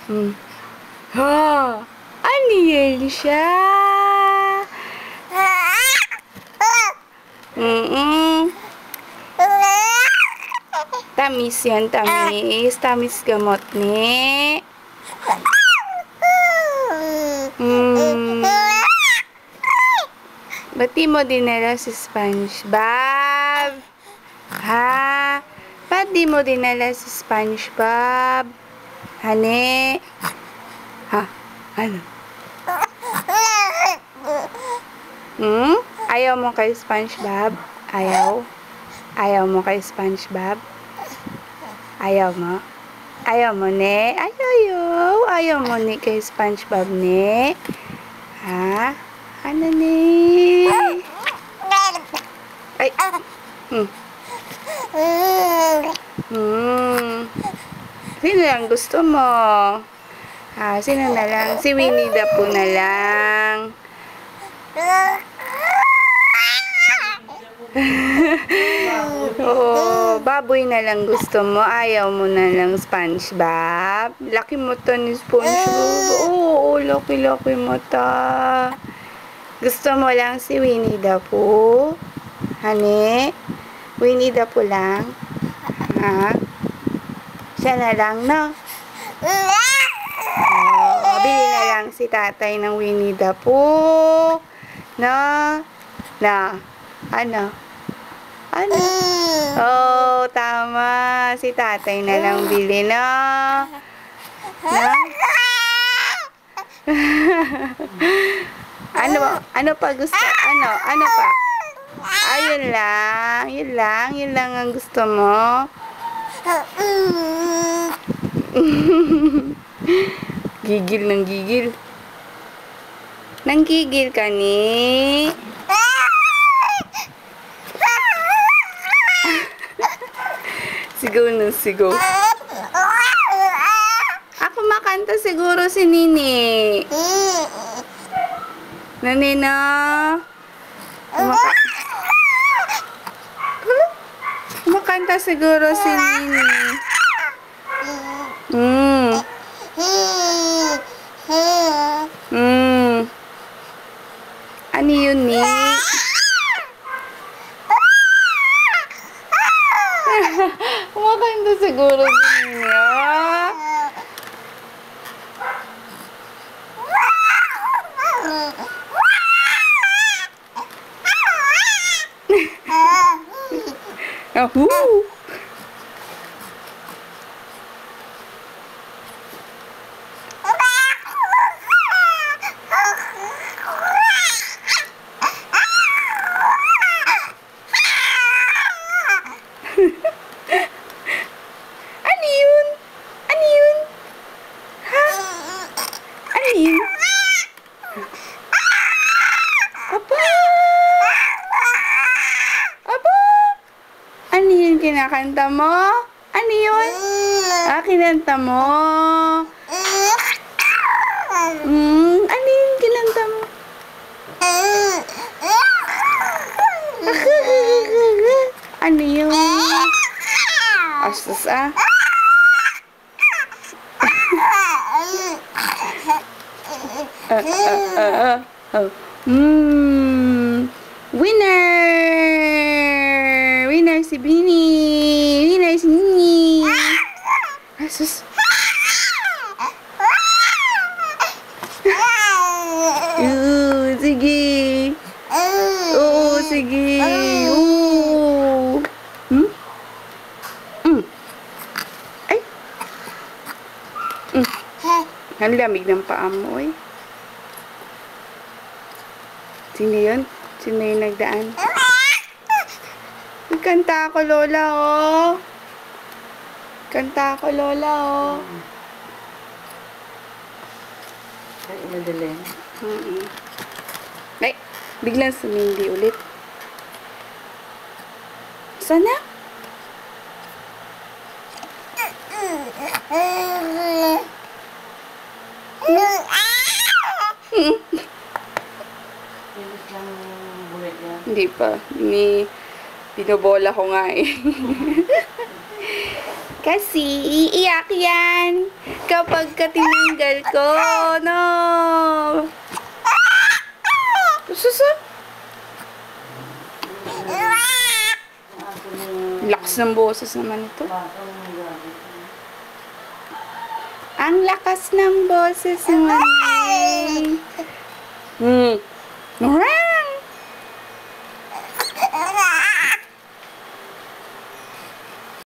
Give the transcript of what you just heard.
Hmm. Ha! Ano yan siya? Mm-mm. Tamis yan, tamis. Tamis gamot ni. Ba't di mo dinala si SpongeBob? Ha? Ba't di mo dinala si SpongeBob? Hane? Ha? Ano? Ayaw mo kay SpongeBob? Ayaw? Ayaw mo kay SpongeBob? Ayaw mo? Ayaw mo, ne? Ayaw. Ayaw mo ni kay SpongeBob, ne? Ha? Ano, ne? Ay! Sino lang gusto mo? Sino na lang? Si Winnie the Pooh na lang. Oo, baboy na lang gusto mo. Ayaw mo na lang SpongeBob. Laki mo to ni SpongeBob. Oo, laki-laki mo to. Gusto mo lang si Winnie the Pooh? Hani? Winnie the Pooh lang? Ha? Siya na lang, no? Bili na lang si tatay ng Winnie the Pooh. No? Na? Ano? Ano? Oh, tama. Si tatay na lang bili, no? No? Ano pa gusto? Ano pa? Yun lang. Yun lang. Yun lang ang gusto mo. Gigil ng gigil. Nanggigil ka ni? Sigaw ng sigaw. Ako makanta siguro si Nini. Nanina. Kumakanta siguro si Nini. Ano yun, ni? Kumakanta siguro si Nini, Ahoo! Ano yun? Ano yun? Ha? Ano yun? Apa? Apa? Ano yun kinakanta mo? Ano yun? Kinanta mo? Ano yun kinanta mo? Ano yun? Astos Winner! Winner si Bini! Winner si Nini! Asus! Sige! Oo, sige! Ay! Ang lamig ng paa mo, eh. Sino yun? Sino yung nagdaan? Kanta ako, Lola, oh. Kanta ako, Lola, oh. Ay, madali. Ay, biglang sumindi ulit. Sana? Hindi pa. Binobola ko nga eh. Kasi iiyak yan kapag tinanggal ko. No. Suso. Lakas ng boses naman ito. Ang lakas ng boses naman.